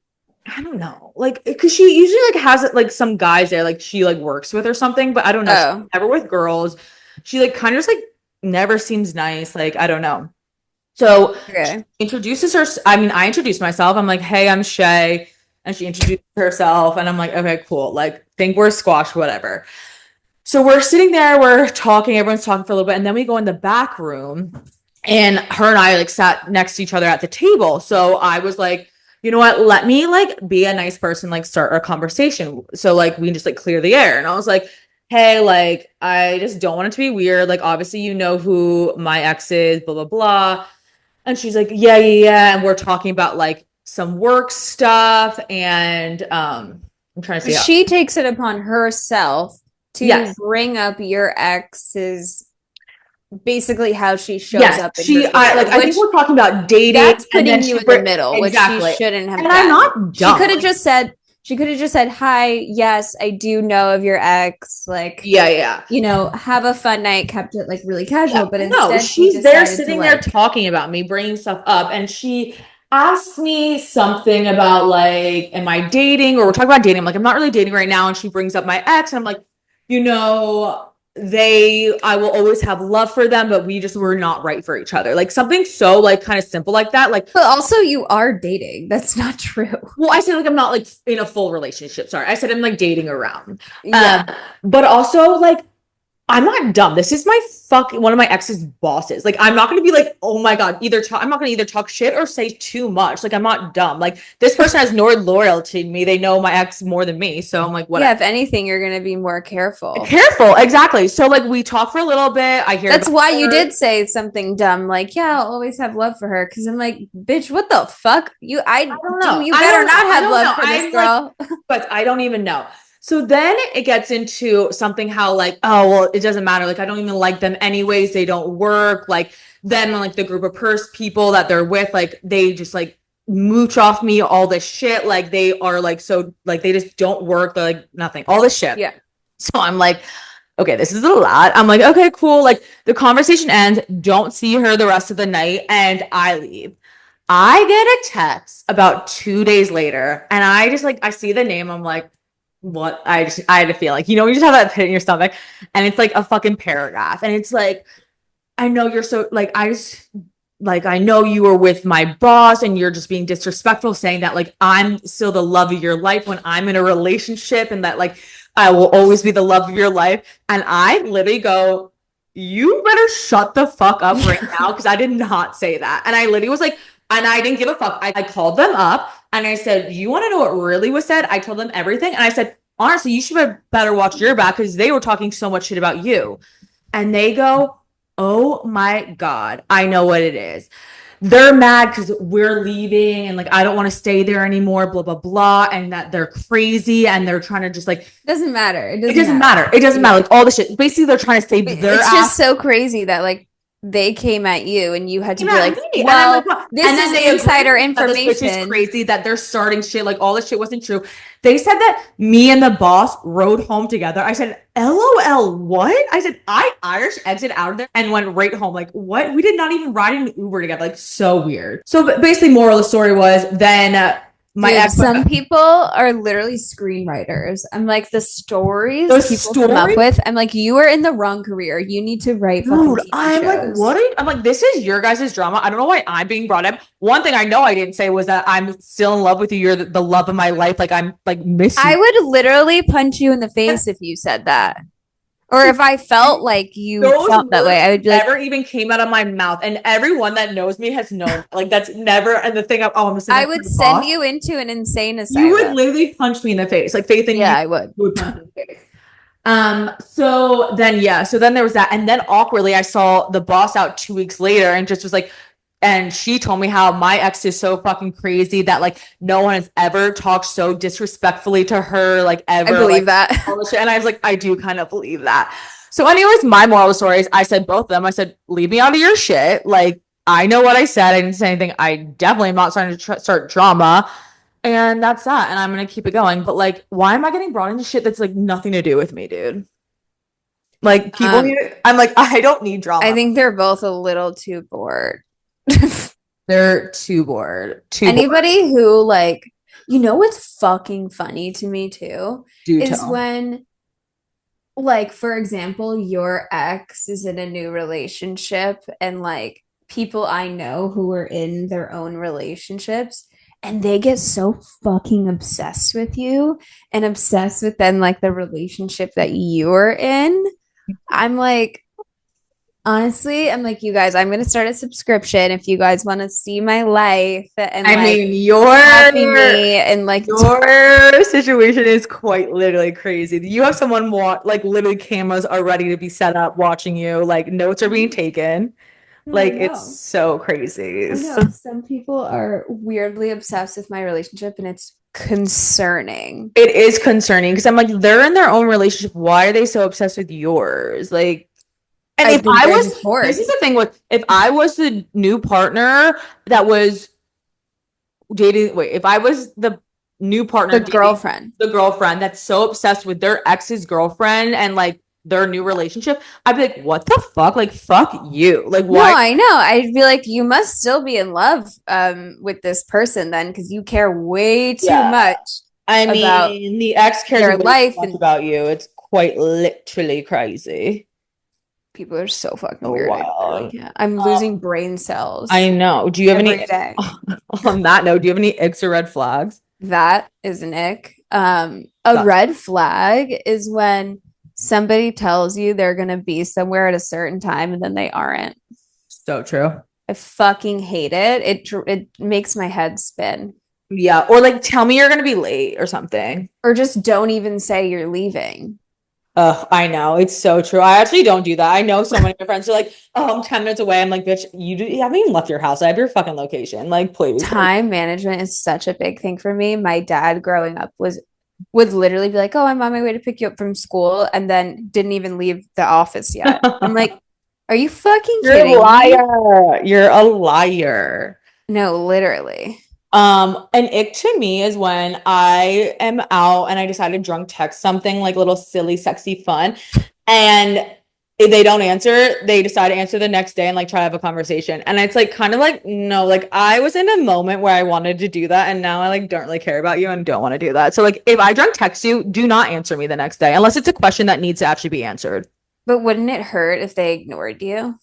I don't know. Like, because she usually like has like some guys there, like she like works with or something, but I don't know. She's
Oh,
never with girls. She like kind of just like never seems nice. Like, I don't know. So she
okay.
introduces her. I mean, I introduced myself. I'm like, hey, I'm Shay. And she introduced herself. And I'm like, okay, cool. Like, think we're squash, whatever. So we're sitting there, we're talking, everyone's talking for a little bit, and then we go in the back room, and her and I like sat next to each other at the table. So I was like, you know what, let me like be a nice person, like start our conversation. So like we can just like clear the air. And I was like, hey, like I just don't want it to be weird. Like obviously you know who my ex is, blah, blah, blah. And she's like, yeah, yeah, yeah. And we're talking about like some work stuff. And I'm trying to see how.
She takes it upon herself to
Yes.
bring up your ex's basically how she shows
Yes,
up in her
she I like
career,
I think
which
we're talking about dating
that's
and then
putting you
she
in the middle, which she
exactly.
shouldn't have
And I'm
done.
not
She
dumb.
could have
Like,
just said, hi, yes, I do know of your ex, like,
yeah, yeah.
have a fun night, kept it like really
Yeah.
casual, but
No,
instead she
she's there
decided to
sitting there
like,
talking about me, bringing stuff up, and she asked me something about like, am I dating? Or we're talking about dating. I'm like, I'm not really dating right now. And she brings up my ex, and I'm like, you know, I will always have love for them, but we just were not right for each other. Like something so like kind of simple like that. Like,
but also you are dating. That's not true.
well, I said like I'm not like in a full relationship. Sorry. I said I'm like dating around.
Yeah.
But also like I'm not dumb. This is my one of my ex's bosses. Like, I'm not gonna be like, oh my God, I'm not gonna either talk shit or say too much. Like, I'm not dumb. Like, this person has no loyalty to me. They know my ex more than me. So I'm like,
Yeah,
whatever.
if anything, you're gonna be more careful.
Careful, exactly. So like we talk for a little bit. I hear
That's
about
why you
her.
did say something dumb, like, yeah, I'll always have love for her. Cause I'm like, bitch, what the fuck?
I don't know.
You
I
better
don't know.
not
I
have
don't know.
love for this
I'm like,
girl.
but I don't even know. So then it gets into something how like, oh, well, it doesn't matter. Like, I don't even like them anyways. They don't work. Like, then like the group of people that they're with, like, they just like mooch off me all this shit. Like, they are like, so like, they just don't work. They're like, nothing, all this shit.
Yeah.
So I'm like, okay, this is a lot. I'm like, okay, cool. Like, the conversation ends. Don't see her the rest of the night. And I leave. I get a text about 2 days later, and I just like I see the name. I'm like, what? I had to feel like you just have that pit in your stomach, and it's like a fucking paragraph, and it's like I know you're so like I just like I know you were with my boss, and you're just being disrespectful, saying that like I'm still the love of your life when I'm in a relationship, and that like I will always be the love of your life, and I literally go. You better shut the fuck up right now because I did not say that. And I literally was like, and I didn't give a fuck. I called them up and I said, you want to know what really was said? I told them everything. And I said, honestly, you should better watch your back because they were talking so much shit about you. And they go, oh my God, I know what it is. They're mad because we're leaving and like I don't want to stay there anymore, blah, blah, blah. And that they're crazy and they're trying to just like,
It doesn't matter.
it doesn't matter. It doesn't matter. Like all the shit. Basically, they're trying to save their
It's
ass.
just so crazy that like they came at you and you had to be like,
Me.
well,
Like,
this is insider
that this bitch is
information.
crazy, that they're starting shit, like all this shit wasn't true. They said that me and the boss rode home together. I said, LOL, what? I said, I Irish exit out of there and went right home. Like, what? We did not even ride in an Uber together. Like, so weird. So basically, moral of the story was then My
Dude,
ex,
some people are literally screenwriters. I'm like, the stories
the
people come up
story.
with, I'm like, you are in the wrong career. You need to write fucking
Dude,
TV
I'm like, what
shows.
are you? I'm like, this is your guys' drama. I don't know why I'm being brought up. One thing I know I didn't say was that I'm still in love with you. You're the love of my life. Like, I'm like, miss
I
you.
would literally punch you in the face if you said that. Or if I felt like you
Those
felt that
words
way, I would be like,
never even came out of my mouth. And everyone that knows me has known. Like, that's never. And the thing of, oh, I'm just
I
like,
would
my
send
boss.
you into an insane
You would
asylum.
literally punch me in the face. Like, Faith and
Yeah,
you
I would.
would punch me in the face. So then yeah, so then there was that, and then awkwardly I saw the boss out 2 weeks later and just was like, and she told me how my ex is so fucking crazy that like no one has ever talked so disrespectfully to her, like
I
ever, like
believe that.
all this shit. And I was like, I do kind of believe that. So, anyways, my moral of the story is I said both of them, I said, leave me out of your shit. Like, I know what I said. I didn't say anything. I definitely am not starting to start drama. And that's that. And I'm gonna keep it going. But like, why am I getting brought into shit that's like nothing to do with me, dude? Like people
Um,
need I'm like, I don't need
I
drama.
think they're both a little too bored.
They're too bored. Too bored.
Anybody who like, you know what's fucking funny to me too
Do
is
tell.
when like for example, your ex is in a new relationship and like people I know who are in their own relationships and they get so fucking obsessed with you and obsessed with then like the relationship that you're in. I'm like, honestly, I'm like, you guys, I'm gonna start a subscription if you guys want to see my life and
I
like
mean,
copy me and like
your situation is quite literally crazy. You have someone like literally cameras are ready to be set up watching you, like notes are being taken.
no, I
Like it's
know.
so crazy.
I know some people are weirdly obsessed with my relationship and it's concerning.
It is concerning because I'm like, they're in their own relationship. Why are they so obsessed with yours? Like, and
I
if
think
I
they're
was,
just
this
bored.
is the thing with, if I was the new partner that was dating, wait, if I was the new partner
The
dating
girlfriend.
the girlfriend that's so obsessed with their ex's girlfriend and like their new relationship, I'd be like, what the fuck? Like, fuck you. Like,
No,
why?
I know. I'd be like, you must still be in love with this person then because you care way too
Yeah.
much
I
about
mean, the ex cares
their
way too
life
much
and
about you. It's quite literally crazy.
people are so fucking
Oh,
weird. I literally
wow.
can't. I'm
Um,
losing brain cells
I know. Do you have
every
any,
day.
on that note, do you have any icks or red flags?
That is an ick. A
That's
red flag is when somebody tells you they're going to be somewhere at a certain time and then they aren't.
so true.
I fucking hate it. It makes my head spin.
Yeah. Or like tell me you're gonna be late or something.
Or just don't even say you're leaving.
I know. It's so true. I actually don't do that. I know so many of my friends are like, oh, I'm 10 minutes away. I'm like, bitch, you haven't even left your house. I have your fucking location. Like, please. Like,
Time management is such a big thing for me. My dad growing up was would literally be like, "Oh, I'm on my way to pick you up from school," and then didn't even leave the office yet. I'm like, "Are you fucking
you're a
kidding me?"
liar. You're a liar.
No, literally.
An ick to me is when I am out and I decide to drunk text something like little silly, sexy fun. And if they don't answer, they decide to answer the next day and like try to have a conversation. And it's like kind of like, no, like I was in a moment where I wanted to do that and now I like don't really care about you and don't want to do that. So like if I drunk text you, do not answer me the next day unless it's a question that needs to actually be answered.
But wouldn't it hurt if they ignored you?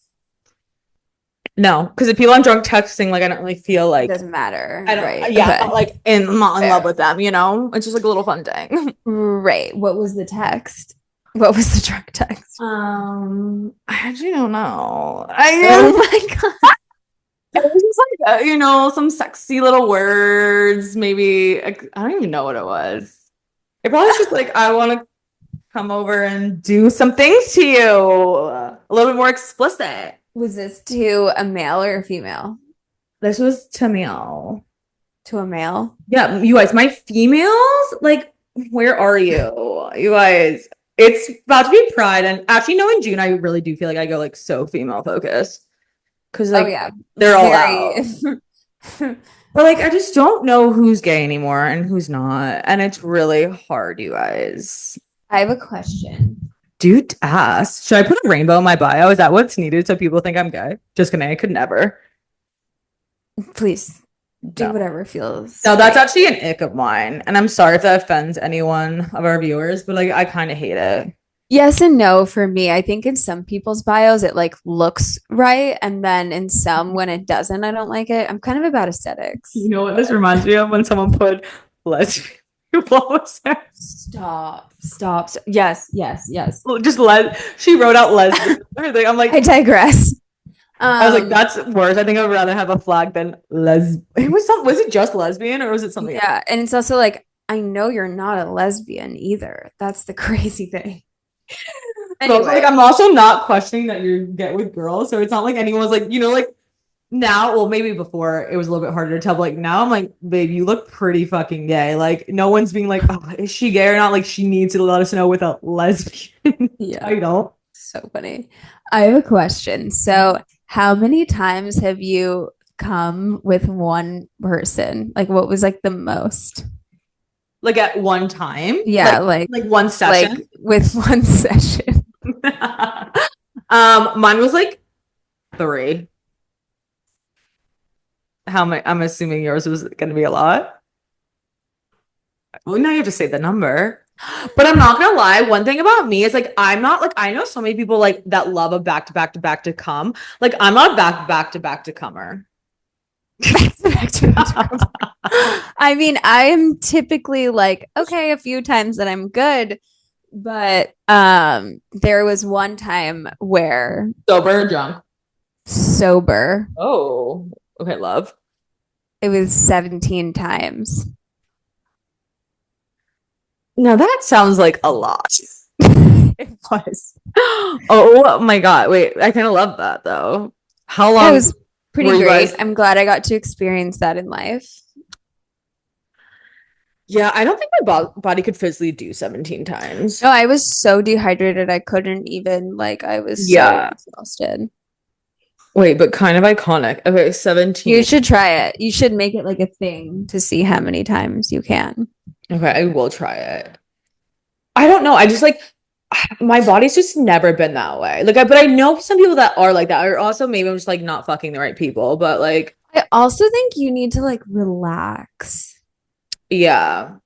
No, because if people I'm drunk texting, like I don't really feel
It
like
doesn't matter,
I don't,
right?
yeah, I'm
Okay.
not like I'm not in love
Fair.
with them, you know? It's just like a little fun thing.
Right. What was the text? What was the drunk text?
I actually don't know.
Oh my God.
It was just like some sexy little words. Maybe like, I don't even know what it was. It probably was just like I want to come over and do some things to you. A little bit more explicit.
Was this to a male or a female?
This was to meow.
To a male?
Yeah, you guys, my females, like, where are you? You guys, it's about to be Pride, and actually, no, in June, I really do feel like I go like so female focused because
Oh
like
yeah.
they're all
Very.
out. But like, I just don't know who's gay anymore and who's not, and it's really hard, you guys.
I have a question.
Dude, ask. Should I put a rainbow in my bio? Is that what's needed so people think I'm gay? Just kidding. I could never.
Please. Do
No.
whatever feels
No, that's
right.
actually an ick of mine. And I'm sorry if that offends anyone of our viewers, but like I kind of hate it.
Yes and no for me. I think in some people's bios it like looks right, and then in some when it doesn't, I don't like it. I'm kind of about
You
aesthetics.
know what this
But
reminds me of when someone put lesbian. What was that?
stop. Yes, yes, yes.
Just she wrote out lesbian. Everything.
I digress.
I was like,
Um,
that's worse. I think I'd rather have a flag than was it just lesbian or was it something else?
yeah, and it's also like I know you're not a lesbian either. That's the crazy thing.
But also like
Anyway,
I'm also not questioning that you get with girls. So it's not like anyone's like, like now, well, maybe before it was a little bit harder to tell, but like now I'm like, babe, you look pretty fucking gay. Like no one's being like, oh, is she gay or not? Like she needs to let us know with a lesbian
yeah,
title.
so funny. I have a question. So, how many times have you come with one person? Like, what was like the most?
Like at one time,
Yeah,
like one
like
session.
with one session.
Mine was like three. How many? I'm assuming yours was gonna be a lot. Well, now you have to say the number. But I'm not gonna lie, one thing about me is like I'm not like I know so many people like that love a back to back to back to come. Like I'm not a back to back to comer.
Back to back. I mean, I am typically like, okay, a few times that I'm good, but there was one time where
Sober or drunk?
sober,
Oh, okay, love.
it was 17 times.
Now that sounds like a lot.
It was.
Oh my God. Wait, I kind of love that though. How
Yeah, it
long
was
were
pretty
you
great.
guys?
I'm glad I got to experience that in life.
Yeah, I don't think my body could physically do 17 times.
No, I was so dehydrated. I couldn't even, like, I was so
Yeah.
exhausted.
Wait, but kind of iconic. Okay,
You
17.
should try it. You should make it like a thing to see how many times you can.
Okay, I will try it. I don't know. I just like my body's just never been that way. But I know some people that are like that. Or also maybe I'm just like not fucking the right people. But like,
I also think you need to like relax.
yeah. I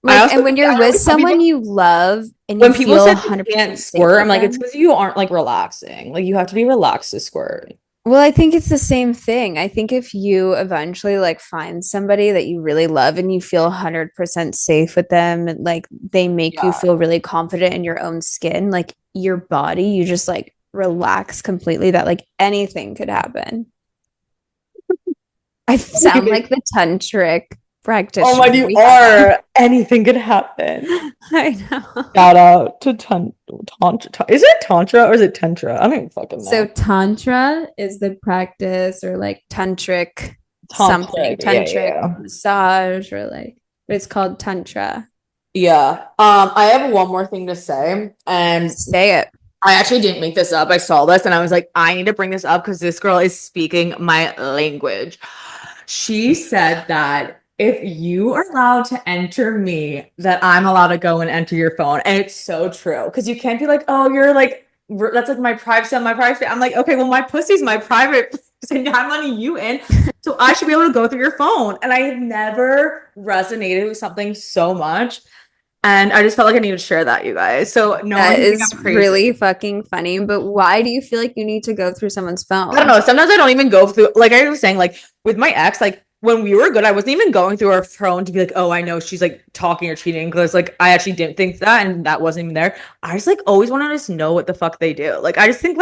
Like,
also
and when you're
I
with
know some people
someone you love and you
when people
feel
said they can't
100% safe
squirt, I'm
with
like, it's
them.
because you aren't like relaxing. Like you have to be relaxed to squirt.
Well, I think it's the same thing. I think if you eventually like find somebody that you really love and you feel 100% safe with them and like they make you
Yeah.
feel really confident in your own skin, like your body, you just like relax completely that like anything could happen. I sound like the tantric
Oh my,
practitioner
you
we have on.
are. Anything could happen.
I know.
Shout out to Tantra. Is it Tantra or is it Tantra? I don't even fucking
So
know.
tantra is the practice or like tantric
Tantra.
something,
Yeah,
tantric
yeah.
massage or like but it's called tantra.
Yeah. I have one more thing to say, and
Say it.
I actually didn't make this up. I saw this and I was like, I need to bring this up because this girl is speaking my language. She said that if you are allowed to enter me, that I'm allowed to go and enter your phone. And it's so true. Because you can't be like, oh, you're like, that's like my privacy on my privacy. I'm like, okay, well, my pussy's my private place, and I'm letting you in. So I should be able to go through your phone. And I have never resonated with something so much. And I just felt like I needed to share that, you guys. So no one
That
can think
is
I'm crazy.
really fucking funny. But why do you feel like you need to go through someone's
I don't
phone?
know. Sometimes I don't even go through, like I was saying, like with my ex, like when we were good, I wasn't even going through her phone to be like, oh, I know she's like talking or cheating. Because like I actually didn't think that and that wasn't even there. I just like always wanted to know what the fuck they do. Like I just think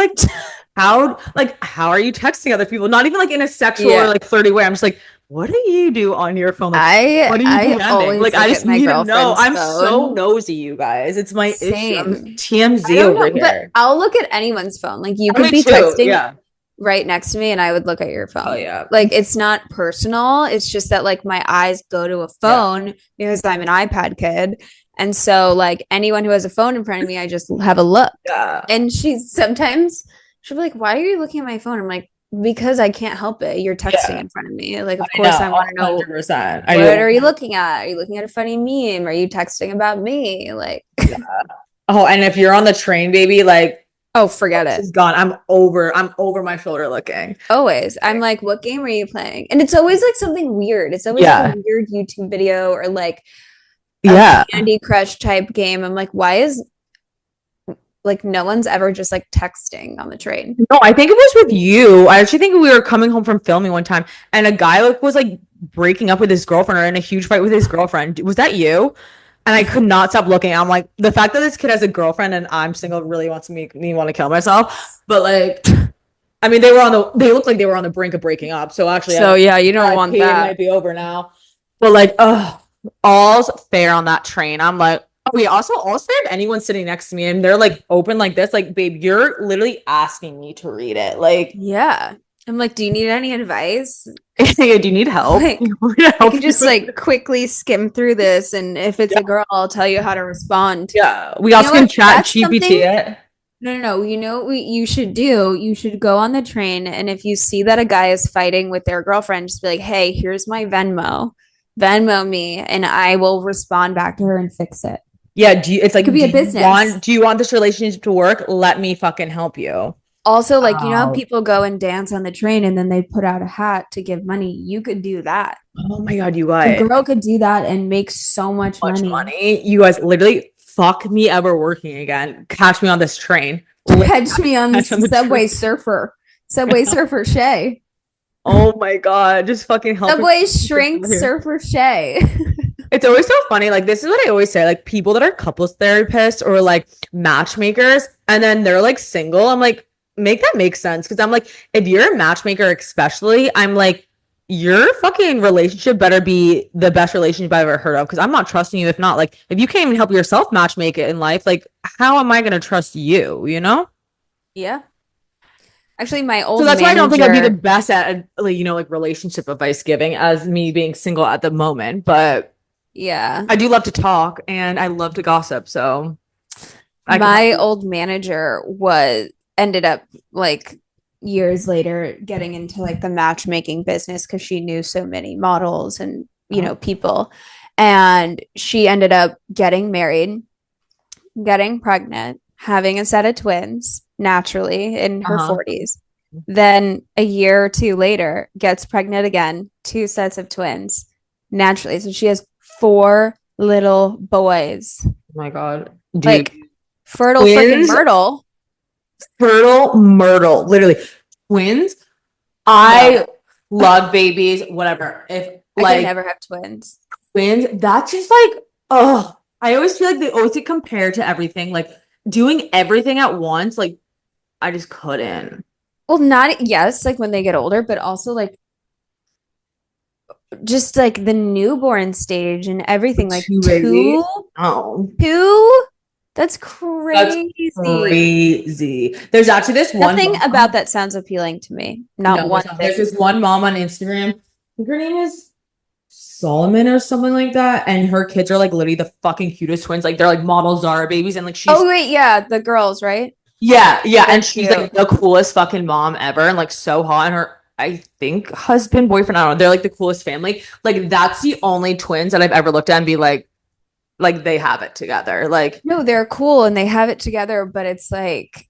how are you texting other people? Not even like in a sexual or
Yeah.
like flirty way. I'm just like, what do you do on your phone? Like, what are you
I
demanding?
always
Like, I
look at
just
my
need to know.
girlfriend's
I'm so
phone.
nosy, you guys. It's my issue. I'm
Same. I
TMZ
don't
over
know, but
here.
I'll look at anyone's phone. Like you
Oh,
could
me
be
too.
texting
Yeah.
right next to me and I would look at your
Oh
phone.
yeah.
Like it's not personal. It's just that like my eyes go to a
Yeah.
phone because I'm an iPad kid. And so like anyone who has a phone in front of me, I just have a look.
Yeah.
And she'll be like, "Why are you looking at my phone?" I'm like, "Because I can't help it. You're texting
Yeah.
in front of me. Like, of
I
course I
know.
want to know
100%. I
what are
do.
you looking at? Are you looking at a funny meme? Are you texting about me? Like,
Yeah. Oh, and if you're on the train, baby, like
Oh, forget
This
it.
is gone. I'm over my shoulder looking.
Always. I'm like, what game are you playing? And it's always like something weird. It's always like a
Yeah.
weird YouTube video or like a
Yeah.
Candy Crush type game. I'm like, why is like no one's ever just like texting on the train?
No, I think it was with you. I actually think we were coming home from filming one time, and a guy like was like breaking up with his girlfriend or in a huge fight with his girlfriend. Was that you? And I could not stop looking. I'm like, the fact that this kid has a girlfriend and I'm single really wants to make me want to kill myself. But like, I mean, they looked like they were on the brink of breaking up. So actually, I
So
don't.
yeah, you don't want
It
that.
might be over now. But like, all's fair on that train. I'm like, oh yeah. Also, all's fair if anyone's sitting next to me and they're like open like this. Like, babe, you're literally asking me to read it. Like,
Yeah. I'm like, do you need any advice?
do you need help?
Like, I can just like quickly skim through this, and if it's
Yeah.
a girl, I'll tell you how to respond.
Yeah. We
You
also
know
can
what?
chat
That's
GPT
something.
it.
No, no, no. You know what you should do? You should go on the train, and if you see that a guy is fighting with their girlfriend, just be like, "Hey, here's my Venmo. Venmo me, and I will respond back to her and fix it."
Yeah, it's
It
like,
could be a business.
do you want this relationship to work? Let me fucking help you.
Also, like, you know how
Oh,
people go and dance on the train and then they put out a hat to give money? You could do that.
oh my God, you
A
guys,
girl could do that and make so much
much
money.
money. You guys literally fuck me ever working again. Catch me on this train.
Catch me on the
Catch on the
Subway
train.
Surfer. Subway Surfer Shay.
Oh my God, just fucking helping.
Subway Shrink Surfer Shay.
It's always so funny. Like, this is what I always say. Like, people that are couples therapists or like matchmakers, and then they're like single. I'm like, make that make sense. Cause I'm like, if you're a matchmaker, especially, I'm like, your fucking relationship better be the best relationship I've ever heard of. Cause I'm not trusting you if not. Like, if you can't even help yourself matchmake it in life, like, how am I gonna trust you, you know?
Yeah. Actually, my
So
old
that's why I don't think I'd be the
manager,
best at like, like relationship advice giving as me being single at the moment. But
yeah,
I do love to talk and I love to gossip, so I can help
my
you.
old manager was ended up like years later getting into like the matchmaking business because she knew so many models and
Uh-huh.
people. And she ended up getting married, getting pregnant, having a set of twins naturally in her
Uh-huh.
40s. Then a year or two later, gets pregnant again, two sets of twins naturally. So she has four little boys,
Oh my God. Dude.
like fertile freaking
Twins,
Myrtle.
fertile myrtle. Literally. Twins.
No,
I love babies, whatever. If
I could
like
never have twins.
twins, that's just like, oh, I always feel like they always get compared to everything. Like doing everything at once, like I just couldn't.
Well, not yes, like when they get older, but also like just like the newborn stage and everything. Like
Two
two,
babies. Oh.
two. That's
That's
crazy.
crazy. There's actually this one
Nothing about
mom.
that sounds appealing to me. Not
No,
one
there's not. There's
bit.
this one mom on Instagram. I think her name is Solomon or something like that. And her kids are like literally the fucking cutest twins. Like they're like model Zara babies. And like she's
Oh wait, yeah, the girls, right?
yeah, yeah.
They're
And she's
cute.
like the coolest fucking mom ever and like so hot. And her I think husband, boyfriend, I don't know. They're like the coolest family. Like that's the only twins that I've ever looked at and be like they have it together. Like
No, they're cool and they have it together, but it's like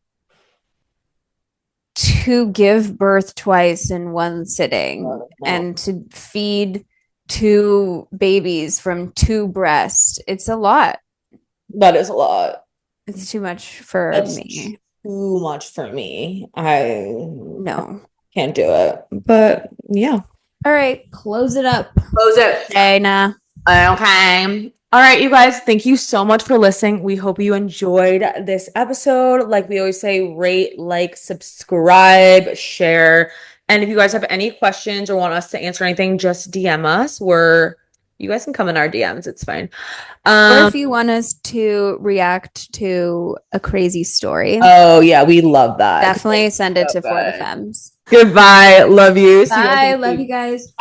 to give birth twice in one sitting and to feed two babies from two breasts. It's a lot.
that is a lot.
It's too much for
That's
me.
too much for me. I
No.
can't do it. But yeah.
All right, close it up.
Close it.
Dana.
Okay. All right, you guys, thank you so much for listening. We hope you enjoyed this episode. Like we always say, rate, like, subscribe, share. And if you guys have any questions or want us to answer anything, just DM us. You guys can come in our DMs. It's fine.
Or
Um,
if you want us to react to a crazy story,
oh yeah, we love that.
definitely send it
So
to For the
good.
Femmes.
Goodbye. Love you. See you guys
Bye.
next
Love you
week.
guys.